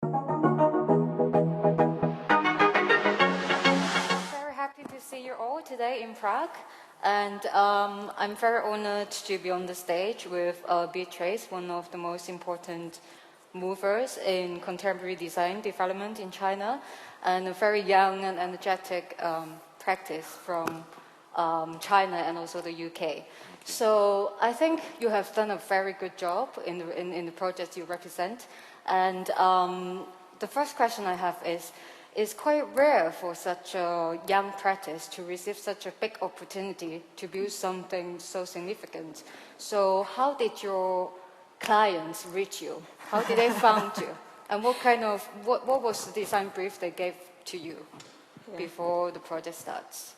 Very happy to see you all today in Prague. And I'm very honored to be on the stage with Beatrice, one of the most important movers in contemporary design development in China, and a very young and energetic practice from China and also the UK. So I think you have done a very good job in the projects you represent. And the first question I have is, it's quite rare for such a young practice to receive such a big opportunity to build something so significant. So how did your clients reach you? How did they find you? And what was the design brief they gave to you before the project starts?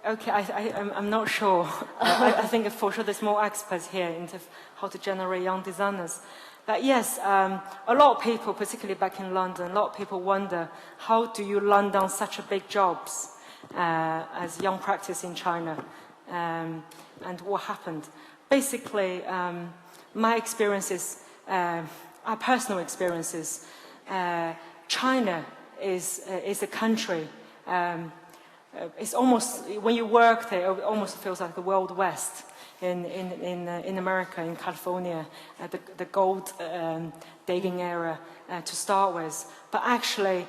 Okay, I'm not sure. I think for sure there's more experts here into how to generate young designers. But yes, a lot of people, particularly back in London, a lot of people wonder, how do you land down such a big jobs as young practice in China? And what happened? Basically, my experiences, our personal experiences, China is a country. It's almost, when you work there, it almost feels like the Wild West. In America, in California, the gold digging era to start with. But actually,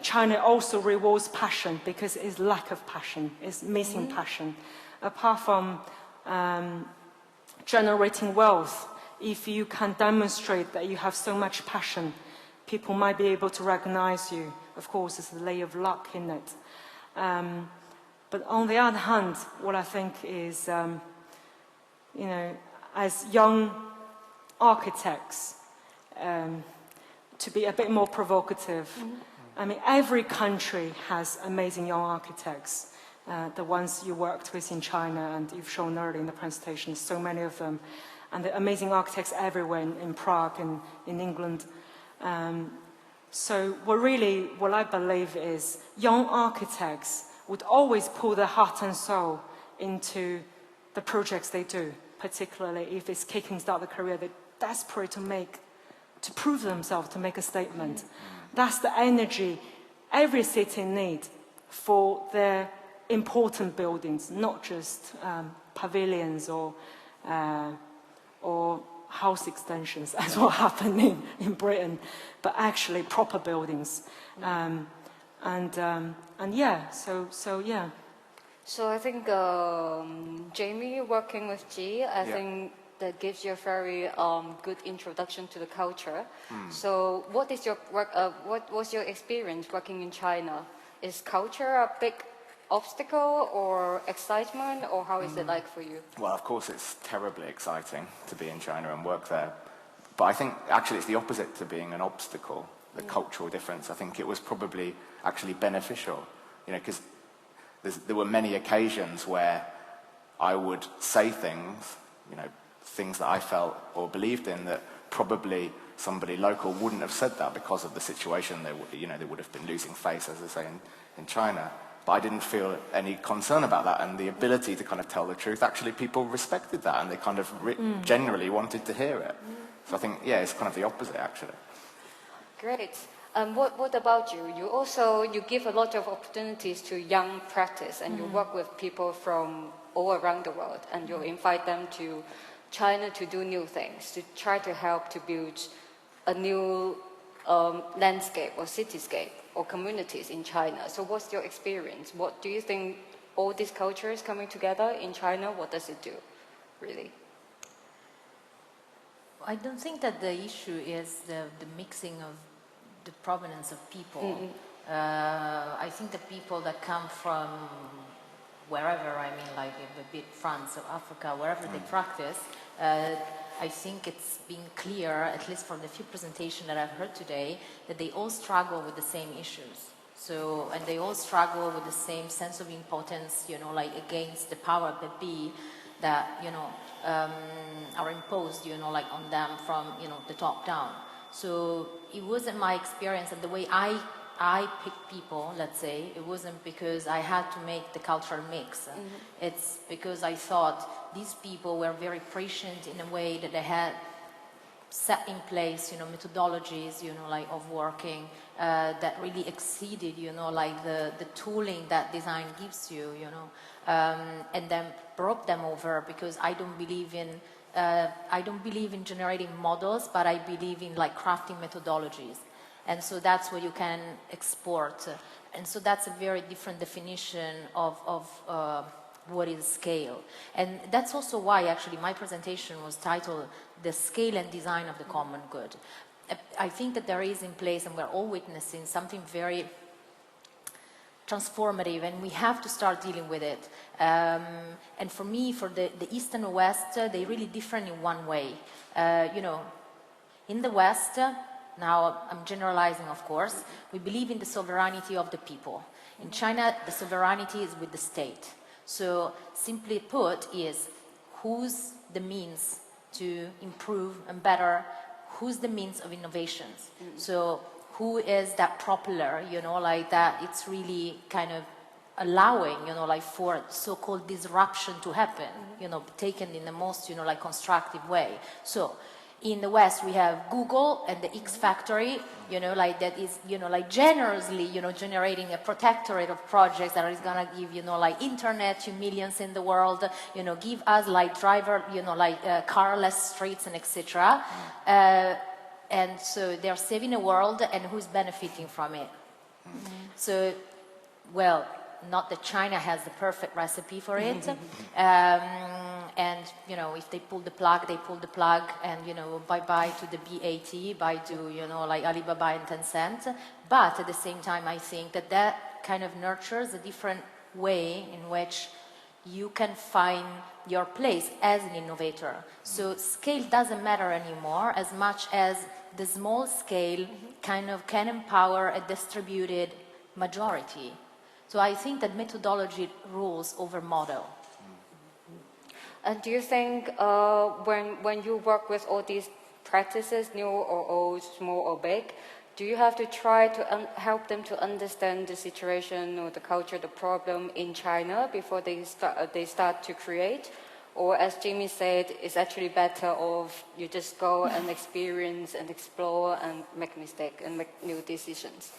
China also rewards passion because it's lack of passion, it's missing passion. Apart from generating wealth, if you can demonstrate that you have so much passion, people might be able to recognize you. Of course, there's a layer of luck in it. But on the other hand, what I think is, as young architects, to be a bit more provocative. I mean, every country has amazing young architects. The ones you worked with in China, and you've shown earlier in the presentation, so many of them. And the amazing architects everywhere in Prague and in England. So what I believe is young architects would always pour their heart and soul into the projects they do, particularly if it's kick-start the career, they're desperate to prove themselves, to make a statement. That's the energy every city needs for their important buildings, not just pavilions or house extensions, as what happened in Britain, but actually proper buildings. So I think Jamie working with Jee, I think that gives you a very good introduction to the culture. So what is your work? What was your experience working in China? Is culture a big obstacle or excitement, or how is it like for you? Well, of course, it's terribly exciting to be in China and work there. But I think actually it's the opposite to being an obstacle, the cultural difference. I think it was probably actually beneficial, because there were many occasions where I would say things, things that I felt or believed in that probably somebody local wouldn't have said that because of the situation. They would have been losing face, as they say in China. But I didn't feel any concern about that, and the ability to kind of tell the truth. Actually, people respected that, and they kind of generally wanted to hear it. So I think, it's kind of the opposite, actually. Great. What about you? You give a lot of opportunities to young practice, and you work with people from all around the world, and you invite them to China to do new things, to try to help to build a new landscape or cityscape or communities in China. So what's your experience? What do you think all these cultures coming together in China, what does it do, really? I don't think that the issue is the mixing of the provenance of people. I think the people that come from wherever, like a bit France or Africa, wherever they practice, I think it's been clear, at least from the few presentations that I've heard today, that they all struggle with the same issues. So, and they all struggle with the same sense of impotence, like against the power that be that, are imposed, like on them from, the top down. So it wasn't my experience, and the way I picked people, let's say, it wasn't because I had to make the cultural mix. It's because I thought these people were very prescient in a way that they had set in place, methodologies, like of working that really exceeded, like the tooling that design gives you, and then brought them over, because I don't believe in generating models, but I believe in like crafting methodologies. And so that's what you can export. And so that's a very different definition of what is scale. And that's also why actually my presentation was titled The Scale and Design of the Common Good. I think that there is in place, and we're all witnessing something very transformative, and we have to start dealing with it. And for me, for the East and the West, they're really different in one way. In the West, now I'm generalizing, of course, we believe in the sovereignty of the people. In China, the sovereignty is with the state. So simply put is, who's the means to improve and better, who's the means of innovations? So who is that propeller, like that it's really kind of allowing, like for so-called disruption to happen, taken in the most, like constructive way. So in the West, we have Google and the X Factory, like that is, like generously, generating a protectorate of projects that is going to give, like internet to millions in the world, give us like driver, like carless streets and etc. And so they're saving the world, and who's benefiting from it? So, well, not that China has the perfect recipe for it. And, if they pull the plug, they pull the plug, and, bye-bye to the BAT, bye to, like Alibaba and Tencent. But at the same time, I think that that kind of nurtures a different way in which you can find your place as an innovator. So scale doesn't matter anymore as much as the small scale kind of can empower a distributed majority. So I think that methodology rules over model. And do you think when you work with all these practices, new or old, small or big, do you have to try to help them to understand the situation or the culture, the problem in China before they start to create? Or as Jimmy said, it's actually better off you just go and experience and explore and make mistakes and make new decisions?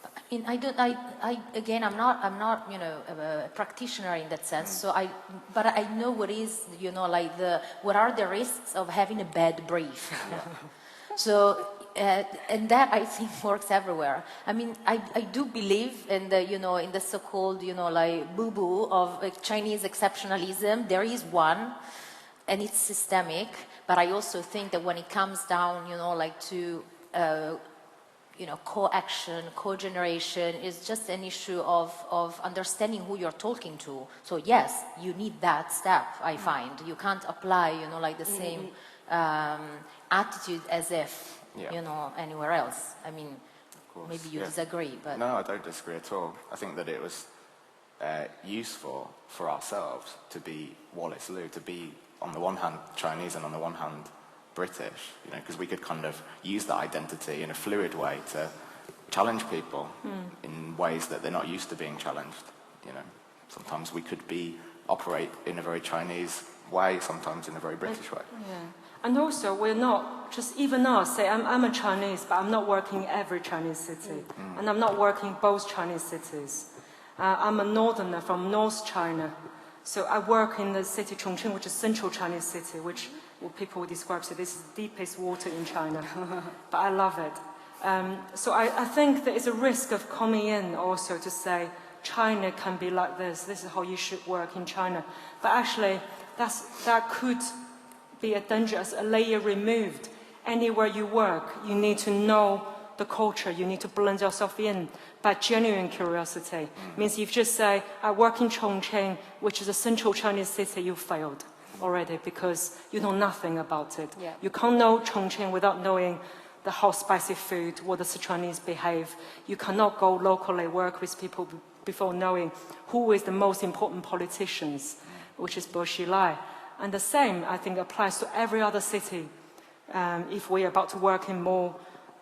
I mean, I'm not, a practitioner in that sense. So but I know what is, what are the risks of having a bad brief. So, and that I think works everywhere. I mean, I do believe in the, in the so-called, like boo-boo of Chinese exceptionalism. There is one, and it's systemic. But I also think that when it comes down, to co-action, co-generation is just an issue of understanding who you're talking to. So yes, you need that step, I find. You can't apply, like the same attitude as if, anywhere else. I mean, maybe you disagree, but... No, I don't disagree at all. I think that it was useful for ourselves to be WallaceLiu, to be, on the one hand, Chinese and on the one hand, British, because we could kind of use that identity in a fluid way to challenge people in ways that they're not used to being challenged. Sometimes we could operate in a very Chinese way, sometimes in a very British way. Yeah. And also, we're not, just even us, say I'm a Chinese, but I'm not working every Chinese city. And I'm not working both Chinese cities. I'm a northerner from North China. So I work in the city Chongqing, which is central Chinese city, which people would describe, so this is the deepest water in China. But I love it. So I think there is a risk of coming in also to say, China can be like this is how you should work in China. But actually, that could be a dangerous, a layer removed. Anywhere you work, you need to know the culture, you need to blend yourself in by genuine curiosity. Means if you just say, I work in Chongqing, which is a central Chinese city, you failed already because you know nothing about it. Yeah. You can't know Chongqing without knowing the how spicy food, what the Sichuanese behave. You cannot go locally, work with people before knowing who is the most important politicians, which is Bo Xilai. And the same, I think, applies to every other city. If we're about to work in more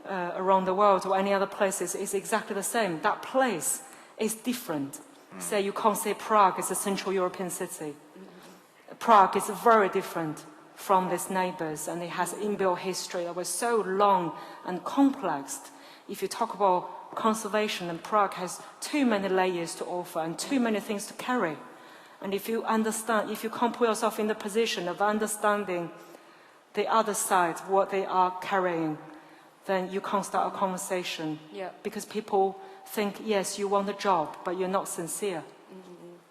around the world or any other places, it's exactly the same. That place is different. Say you can't say Prague is a Central European city. Prague is very different from these neighbors, and it has inbuilt history that was so long and complex. If you talk about conservation, and Prague has too many layers to offer and too many things to carry. And if you understand, if you can't put yourself in the position of understanding the other side, what they are carrying, then you can't start a conversation. Yeah. Because people think, yes, you want a job, but you're not sincere,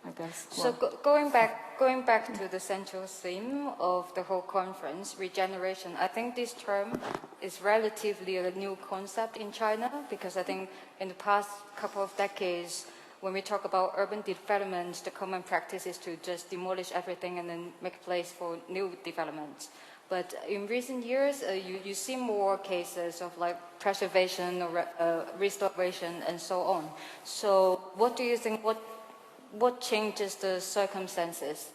I guess. So going back to the central theme of the whole conference, regeneration, I think this term is relatively a new concept in China, because I think in the past couple of decades, when we talk about urban development, the common practice is to just demolish everything and then make place for new development. But in recent years, you see more cases of like preservation or restoration and so on. So what do you think, what changes the circumstances?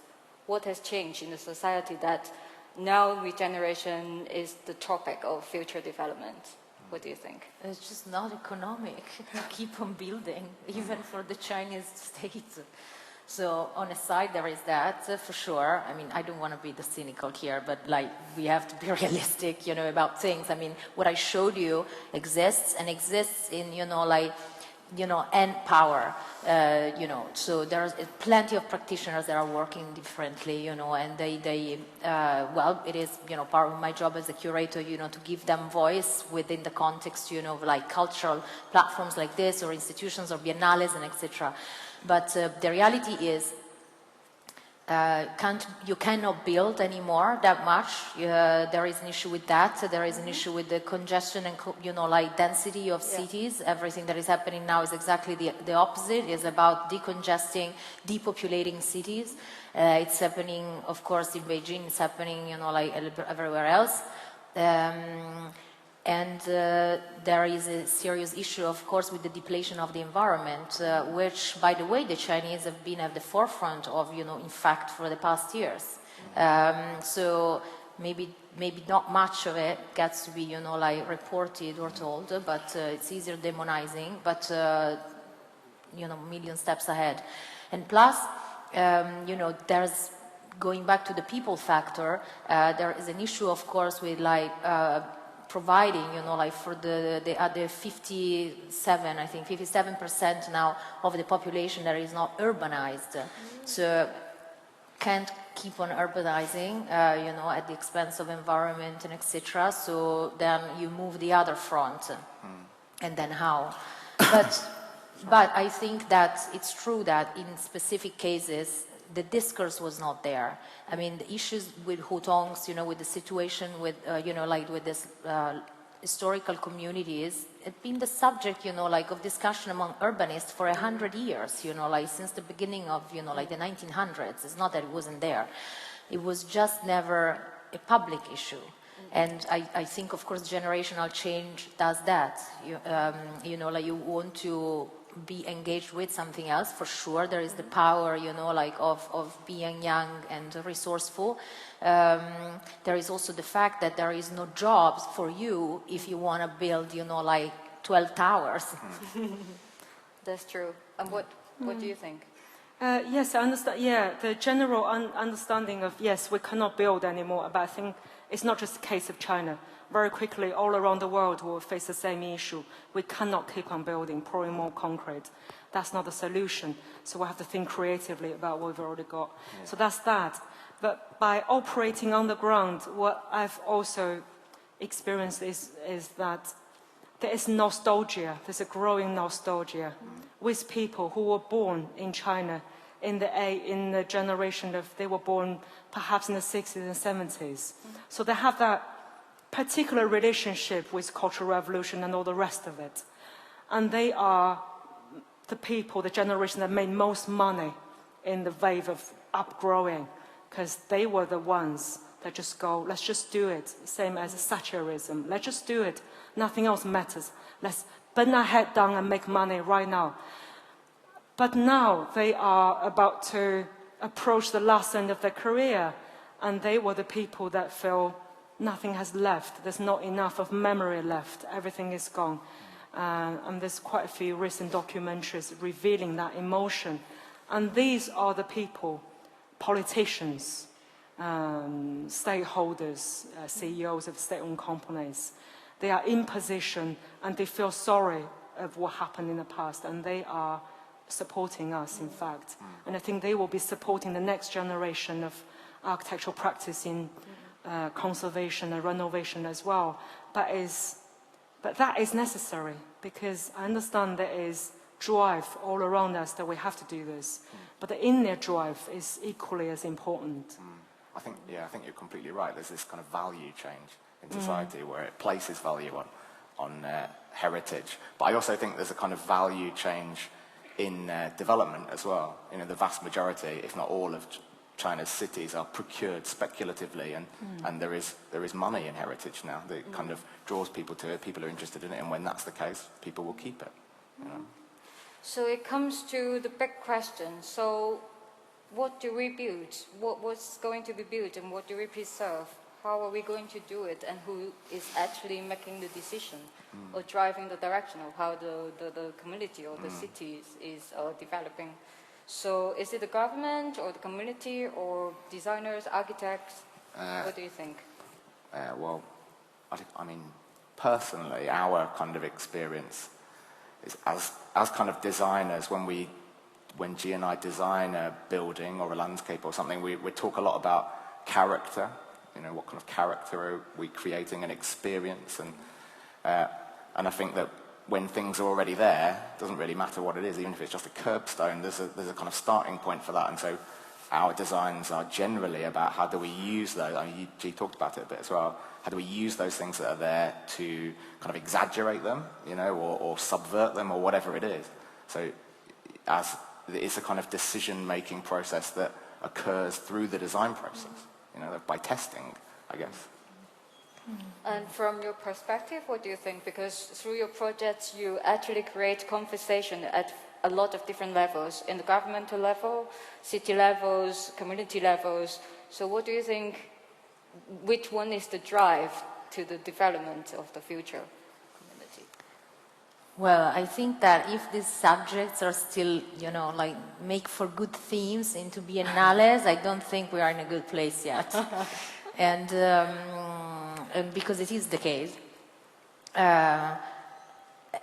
What has changed in the society that now regeneration is the topic of future development? What do you think? It's just not economic to keep on building, even for the Chinese state. So on a side, there is that, for sure. I mean, I don't want to be the cynical here, but like, we have to be realistic, you know, about things. I mean, what I showed you exists, and exists in, you know, like, you know, and power, you know, so there's plenty of practitioners that are working differently, you know, and well, it is, you know, part of my job as a curator, you know, to give them voice within the context, you know, of like cultural platforms like this, or institutions, or biennales, and etc. But the reality is, you cannot build anymore that much. There is an issue with that. There is an issue with the congestion and, you know, like density of cities. Everything that is happening now is exactly the opposite. It's about decongesting, depopulating cities. It's happening, of course, in Beijing. It's happening, you know, like everywhere else. And there is a serious issue, of course, with the depletion of the environment, which, by the way, the Chinese have been at the forefront of, you know, in fact, for the past years. So maybe not much of it gets to be, you know, like reported or told, but it's easier demonizing, but, you know, million steps ahead. And plus, you know, there's, going back to the people factor, there is an issue, of course, with like, providing, you know, like for the other 57, I think 57% now of the population that is not urbanized. So can't keep on urbanizing, you know, at the expense of environment and etc. So then you move the other front, and then how? But I think that it's true that in specific cases, the discourse was not there. I mean, the issues with hutongs, you know, with the situation with, you know, like with this historical communities, it's been the subject, you know, like of discussion among urbanists for 100 years, you know, like since the beginning of, you know, like the 1900s. It's not that it wasn't there. It was just never a public issue. And I think, of course, generational change does that. You know, like you want to be engaged with something else, for sure. There is the power, you know, like of being young and resourceful. There is also the fact that there is no jobs for you if you want to build, you know, like 12 towers. That's true. And what do you think? Yes, I understand. Yeah, the general understanding of, yes, we cannot build anymore, but I think it's not just the case of China. Very quickly, all around the world will face the same issue. We cannot keep on building, pouring more concrete. That's not the solution. So we have to think creatively about what we've already got. Yeah. So that's that. But by operating on the ground, what I've also experienced is that there is nostalgia. There's a growing nostalgia with people who were born in China in the generation of, they were born perhaps in the 60s and 70s. So they have that particular relationship with Cultural Revolution and all the rest of it. And they are the people, the generation that made most money in the wave of upgrowing, because they were the ones that just go, let's just do it, same as Thatcherism. Let's just do it. Nothing else matters. Let's bend our head down and make money right now. But now they are about to approach the last end of their career, and they were the people that feel nothing has left. There's not enough of memory left. Everything is gone. And there's quite a few recent documentaries revealing that emotion. And these are the people, politicians, stakeholders, CEOs of state-owned companies, they are in position and they feel sorry of what happened in the past, and they are supporting us, in fact. And I think they will be supporting the next generation of architectural practice in conservation and renovation as well. But that is necessary, because I understand there is drive all around us that we have to do this. But the inner drive is equally as important. I think you're completely right. There's this kind of value change in society where it places value on heritage. But I also think there's a kind of value change in development as well. You know, the vast majority, if not all, of China's cities are procured speculatively, and there is money in heritage now that kind of draws people to it. People are interested in it, and when that's the case, people will keep it. You know? So it comes to the big question. So what do we build? What's going to be built, and what do we preserve? How are we going to do it, and who is actually making the decision or driving the direction of how the community or the city is developing? So is it the government or the community or designers, architects? What do you think? Well, I mean, personally, our kind of experience is as kind of designers, when Jee and I design a building or a landscape or something, we talk a lot about character. You know, what kind of character are we creating, an experience, and I think that when things are already there, it doesn't really matter what it is, even if it's just a curbstone. There's a kind of starting point for that, and so our designs are generally about how do we use those. I mean, Jee talked about it a bit as well. How do we use those things that are there to kind of exaggerate them, you know, or subvert them, or whatever it is. So, as it's a kind of decision-making process that occurs through the design process. You know, by testing, I guess. And from your perspective, what do you think? Because through your projects, you actually create conversation at a lot of different levels, in the governmental level, city levels, community levels. So what do you think, which one is the drive to the development of the future community? Well, I think that if these subjects are still, you know, like make for good themes into biennales, I don't think we are in a good place yet. And because it is the case.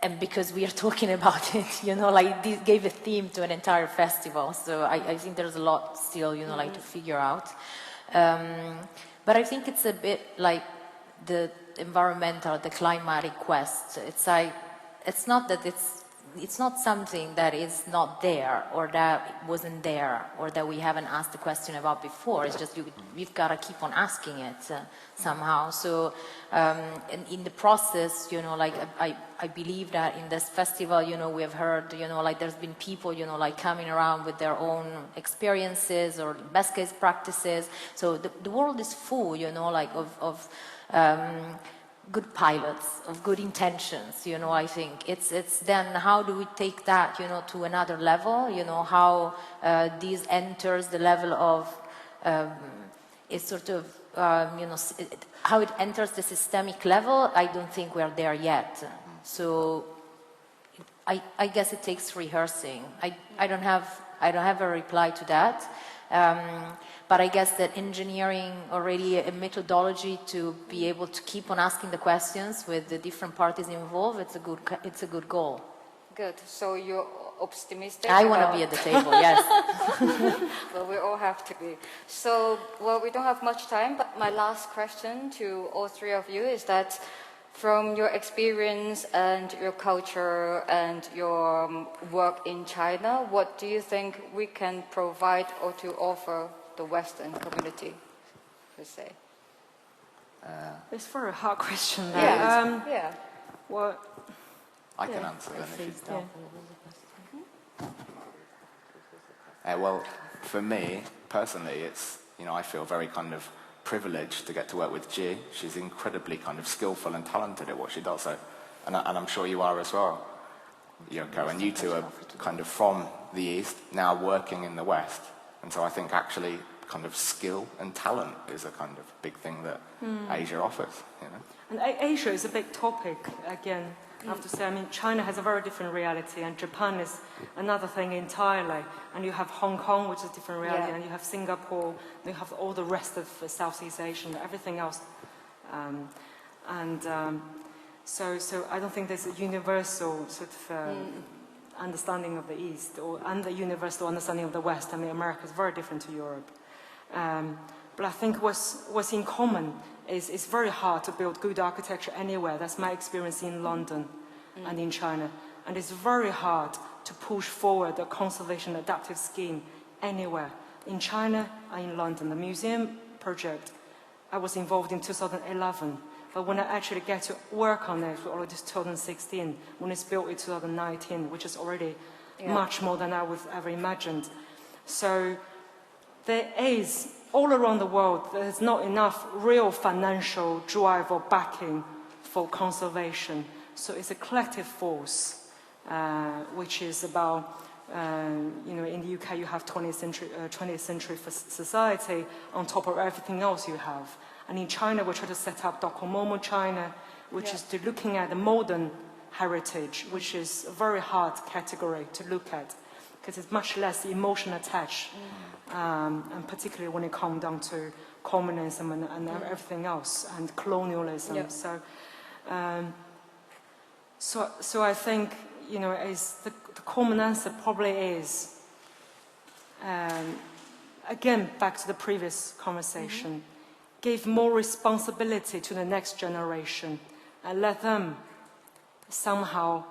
And because we are talking about it, you know, like this gave a theme to an entire festival. So I think there's a lot still, you know, like to figure out. But I think it's a bit like the environmental, the climatic quest. It's like, it's not that it's not something that is not there or that wasn't there or that we haven't asked the question about before. It's just we've got to keep on asking it somehow. So in the process, you know, like I believe that in this festival, you know, we have heard, you know, like there's been people, you know, like coming around with their own experiences or best case practices. So the world is full, you know, like of good pilots, of good intentions, you know. I think it's then how do we take that, you know, to another level, you know, how this enters the level of it's sort of you know, how it enters the systemic level. I don't think we're there yet. So I guess it takes rehearsing. I don't have a reply to that. But I guess that engineering already a methodology to be able to keep on asking the questions with the different parties involved, it's a good goal. Good. So you're optimistic? I want to be at the table, yes. Well, we all have to be. So, well, we don't have much time, but my last question to all three of you is that from your experience and your culture and your work in China, what do you think we can provide or to offer the Western community, per se? It's a very hard question. Yeah. Yeah. Well, I can answer then if you... Well, for me, personally, it's, you know, I feel very kind of privileged to get to work with Jee. She's incredibly kind of skillful and talented at what she does, so, and I'm sure you are as well, Yoko, and you two are kind of from the East, now working in the West, and so I think actually kind of skill and talent is a kind of big thing that Asia offers, you know. And Asia is a big topic, again. I have to say, I mean, China has a very different reality, and Japan is another thing entirely. And you have Hong Kong, which is a different reality, and you have Singapore, and you have all the rest of Southeast Asia, and everything else. So I don't think there's a universal sort of understanding of the East, and the universal understanding of the West. I mean, America is very different to Europe. But I think what's in common is it's very hard to build good architecture anywhere. That's my experience in London and in China. And it's very hard to push forward a conservation adaptive scheme anywhere. In China and in London, the museum project, I was involved in 2011. But when I actually get to work on it, already 2016, when it's built in 2019, which is already much more than I would ever imagined. So there is, all around the world, there's not enough real financial drive or backing for conservation. So it's a collective force, which is about, in the UK you have 20th century society on top of everything else you have. And in China, we try to set up Docomomo China, which is looking at the modern heritage, which is a very hard category to look at, because it's much less emotion attached, and particularly when it comes down to communism and everything else, and colonialism. Yeah. So I think, is the common answer probably is, again, back to the previous conversation, give more responsibility to the next generation and let them somehow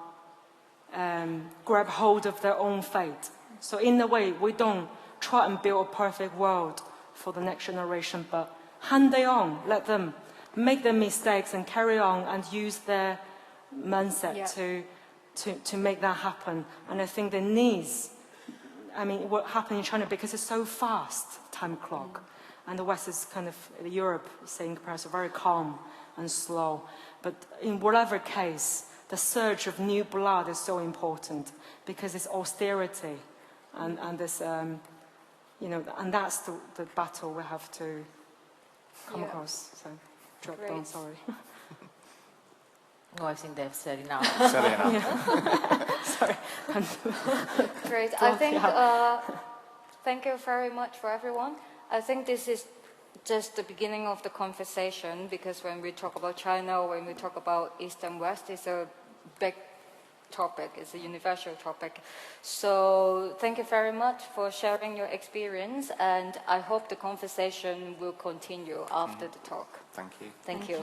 grab hold of their own fate. So in a way, we don't try and build a perfect world for the next generation, but hand it on, let them make their mistakes and carry on and use their mindset to make that happen. And I think the needs, what happened in China, because it's so fast, time clock, and the West is kind of, Europe, saying perhaps very calm and slow. But in whatever case, the surge of new blood is so important because it's austerity, and this, and that's the battle we have to come across. So, drop down, sorry. Oh, I think they've said enough. Said enough. Sorry. Great. I think, thank you very much for everyone. I think this is just the beginning of the conversation, because when we talk about China, when we talk about East and West, it's a big topic, it's a universal topic. So thank you very much for sharing your experience, and I hope the conversation will continue after the talk. Thank you. Thank you.